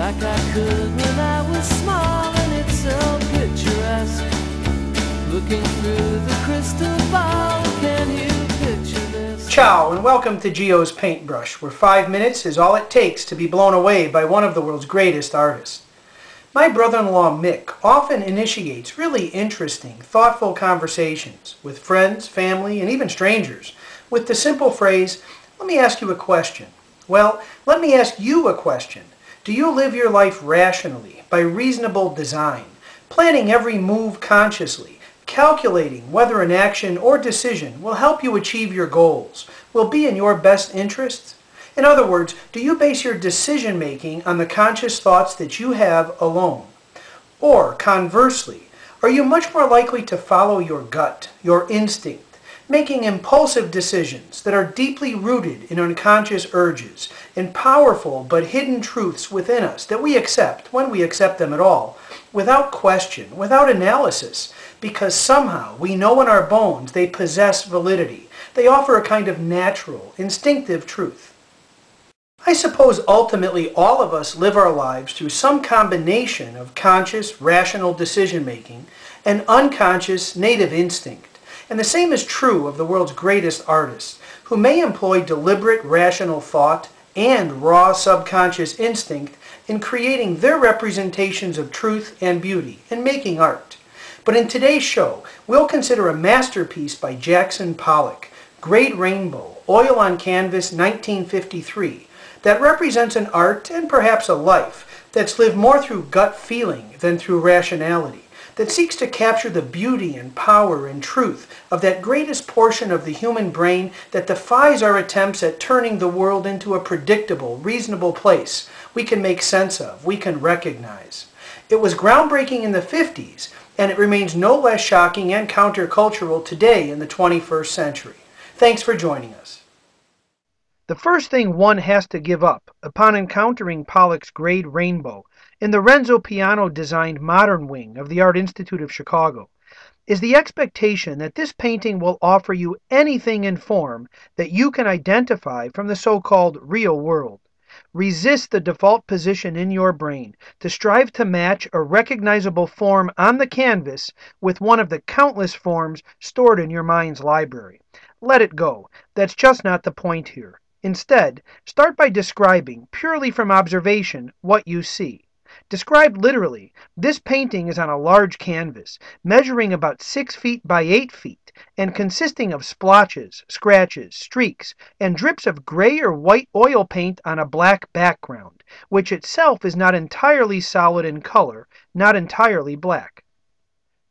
like I could when I was small, and it's so picturesque. Looking through the crystal ball, can you picture this? Ciao, and welcome to Gio's Paintbrush, where 5 minutes is all it takes to be blown away by one of the world's greatest artists. My brother-in-law Mick often initiates really interesting, thoughtful conversations with friends, family, and even strangers with the simple phrase, "Let me ask you a question." Well, let me ask you a question. Do you live your life rationally, by reasonable design, planning every move consciously, calculating whether an action or decision will help you achieve your goals, will be in your best interests? In other words, do you base your decision-making on the conscious thoughts that you have alone? Or, conversely, are you much more likely to follow your gut, your instinct, making impulsive decisions that are deeply rooted in unconscious urges and powerful but hidden truths within us that we accept, when we accept them at all, without question, without analysis, because somehow we know in our bones they possess validity. They offer a kind of natural, instinctive truth. I suppose ultimately all of us live our lives through some combination of conscious, rational decision-making and unconscious, native instinct. And the same is true of the world's greatest artists, who may employ deliberate, rational thought and raw subconscious instinct in creating their representations of truth and beauty and making art. But in today's show, we'll consider a masterpiece by Jackson Pollock, Great Rainbow, Oil on Canvas, 1953, that represents an art and perhaps a life that's lived more through gut feeling than through rationality, that seeks to capture the beauty and power and truth of that greatest portion of the human brain that defies our attempts at turning the world into a predictable, reasonable place we can make sense of, we can recognize. It was groundbreaking in the 50s, and it remains no less shocking and countercultural today in the 21st century. Thanks for joining us. The first thing one has to give up upon encountering Pollock's Great Rainbow in the Renzo Piano-designed modern wing of the Art Institute of Chicago is the expectation that this painting will offer you anything in form that you can identify from the so-called real world. Resist the default position in your brain to strive to match a recognizable form on the canvas with one of the countless forms stored in your mind's library. Let it go. That's just not the point here. Instead, start by describing, purely from observation, what you see. Described literally, this painting is on a large canvas, measuring about 6 feet by 8 feet, and consisting of splotches, scratches, streaks, and drips of gray or white oil paint on a black background, which itself is not entirely solid in color, not entirely black.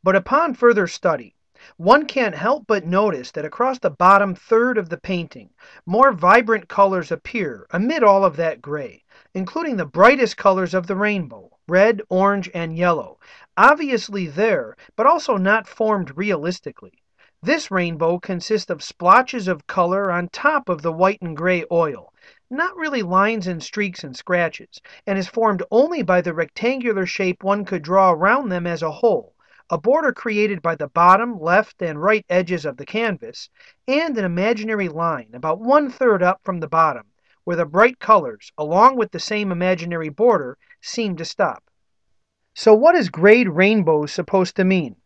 But upon further study, one can't help but notice that across the bottom third of the painting, more vibrant colors appear amid all of that gray, including the brightest colors of the rainbow, red, orange, and yellow, obviously there, but also not formed realistically. This rainbow consists of splotches of color on top of the white and gray oil, not really lines and streaks and scratches, and is formed only by the rectangular shape one could draw around them as a whole, a border created by the bottom, left, and right edges of the canvas, and an imaginary line about 1/3 up from the bottom, where the bright colors, along with the same imaginary border, seem to stop. So what is great rainbow supposed to mean?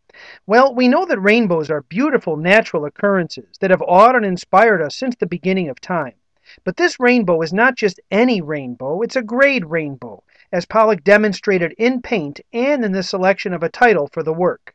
Well, we know that rainbows are beautiful natural occurrences that have awed and inspired us since the beginning of time. But this rainbow is not just any rainbow, it's a grade rainbow, as Pollock demonstrated in paint and in the selection of a title for the work.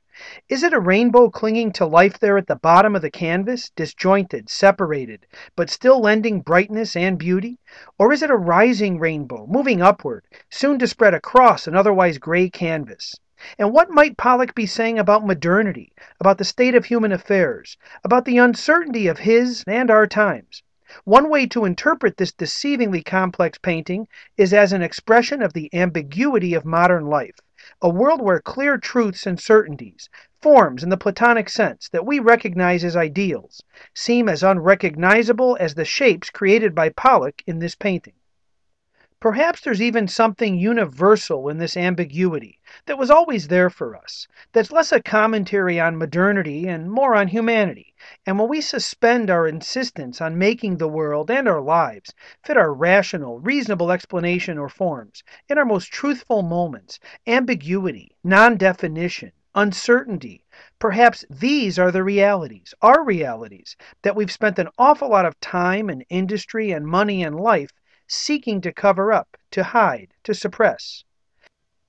Is it a rainbow clinging to life there at the bottom of the canvas, disjointed, separated, but still lending brightness and beauty? Or is it a rising rainbow, moving upward, soon to spread across an otherwise gray canvas? And what might Pollock be saying about modernity, about the state of human affairs, about the uncertainty of his and our times? One way to interpret this deceivingly complex painting is as an expression of the ambiguity of modern life, a world where clear truths and certainties, forms in the Platonic sense that we recognize as ideals, seem as unrecognizable as the shapes created by Pollock in this painting. Perhaps there's even something universal in this ambiguity that was always there for us, that's less a commentary on modernity and more on humanity. And when we suspend our insistence on making the world and our lives fit our rational, reasonable explanation or forms, in our most truthful moments, ambiguity, non-definition, uncertainty, perhaps these are the realities, our realities, that we've spent an awful lot of time and industry and money and life seeking to cover up, to hide, to suppress.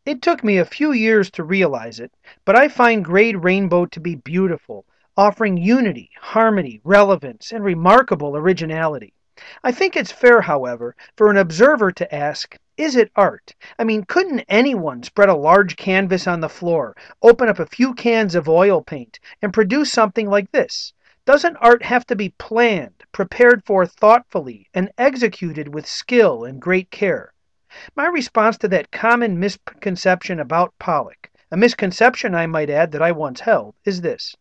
It took me a few years to realize it, but I find Grade Rainbow to be beautiful, offering unity, harmony, relevance, and remarkable originality. I think it's fair, however, for an observer to ask, is it art? I mean, couldn't anyone spread a large canvas on the floor, open up a few cans of oil paint, and produce something like this? Doesn't art have to be planned, prepared for thoughtfully, and executed with skill and great care? My response to that common misconception about Pollock, a misconception I might add that I once held, is this.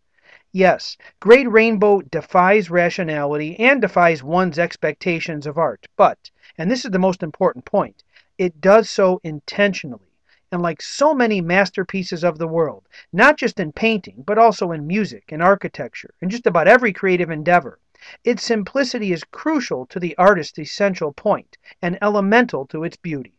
Yes, Grade Rainbow defies rationality and defies one's expectations of art, but, and this is the most important point, it does so intentionally. And like so many masterpieces of the world, not just in painting, but also in music and architecture, and just about every creative endeavor, its simplicity is crucial to the artist's essential point and elemental to its beauty.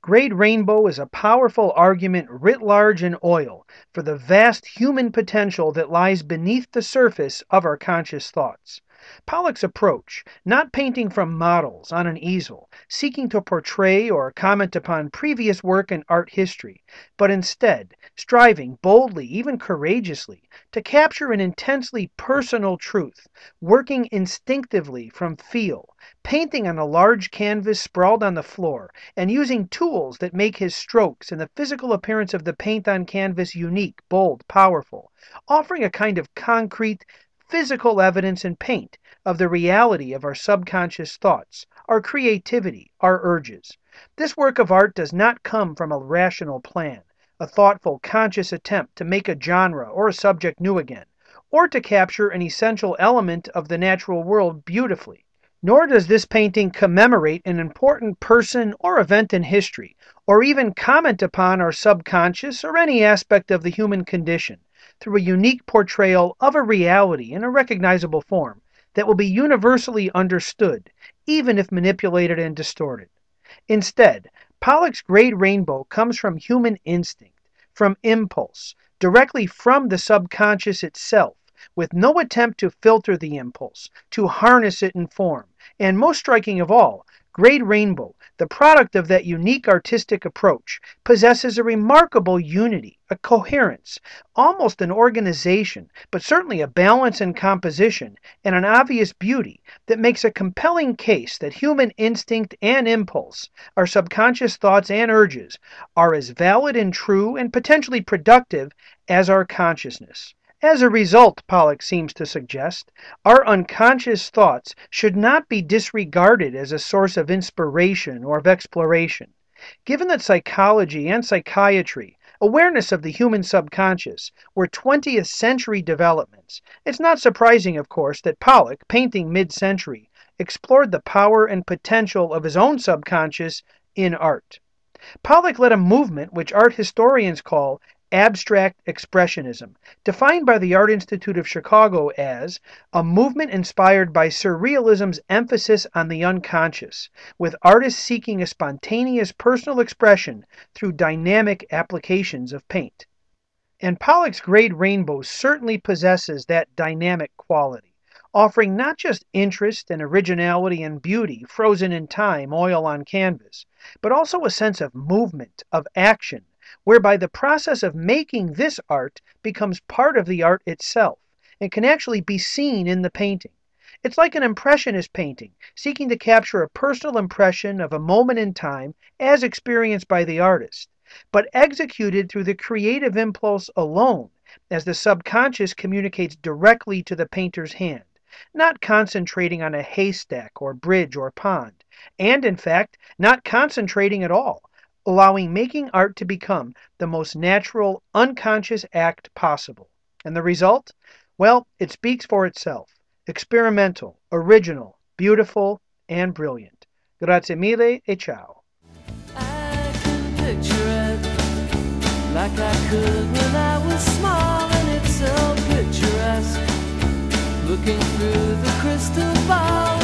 Grade Rainbow is a powerful argument writ large in oil for the vast human potential that lies beneath the surface of our conscious thoughts. Pollock's approach, not painting from models on an easel, seeking to portray or comment upon previous work in art history, but instead striving boldly, even courageously, to capture an intensely personal truth, working instinctively from feel, painting on a large canvas sprawled on the floor, and using tools that make his strokes and the physical appearance of the paint on canvas unique, bold, powerful, offering a kind of concrete, physical evidence in paint of the reality of our subconscious thoughts, our creativity, our urges. This work of art does not come from a rational plan, a thoughtful, conscious attempt to make a genre or a subject new again, or to capture an essential element of the natural world beautifully. Nor does this painting commemorate an important person or event in history, or even comment upon our subconscious or any aspect of the human condition, through a unique portrayal of a reality in a recognizable form that will be universally understood, even if manipulated and distorted. Instead, Pollock's Grade Rainbow comes from human instinct, from impulse, directly from the subconscious itself, with no attempt to filter the impulse, to harness it in form, and most striking of all, Grade Rainbow, the product of that unique artistic approach, possesses a remarkable unity, a coherence, almost an organization, but certainly a balance and composition, and an obvious beauty that makes a compelling case that human instinct and impulse, our subconscious thoughts and urges, are as valid and true and potentially productive as our consciousness. As a result, Pollock seems to suggest, our unconscious thoughts should not be disregarded as a source of inspiration or of exploration. Given that psychology and psychiatry, awareness of the human subconscious, were 20th century developments, it's not surprising, of course, that Pollock, painting mid-century, explored the power and potential of his own subconscious in art. Pollock led a movement which art historians call abstract expressionism, defined by the Art Institute of Chicago as a movement inspired by surrealism's emphasis on the unconscious, with artists seeking a spontaneous personal expression through dynamic applications of paint. And Pollock's Grade Rainbow certainly possesses that dynamic quality, offering not just interest and originality and beauty frozen in time, oil on canvas, but also a sense of movement, of action, whereby the process of making this art becomes part of the art itself and can actually be seen in the painting. It's like an impressionist painting, seeking to capture a personal impression of a moment in time as experienced by the artist, but executed through the creative impulse alone, as the subconscious communicates directly to the painter's hand, not concentrating on a haystack or bridge or pond, and in fact, not concentrating at all, allowing making art to become the most natural, unconscious act possible. And the result? Well, it speaks for itself. Experimental, original, beautiful, and brilliant. Grazie mille e ciao. I can picture it like I could when I was small, and it's so picturesque. Looking through the crystal ball.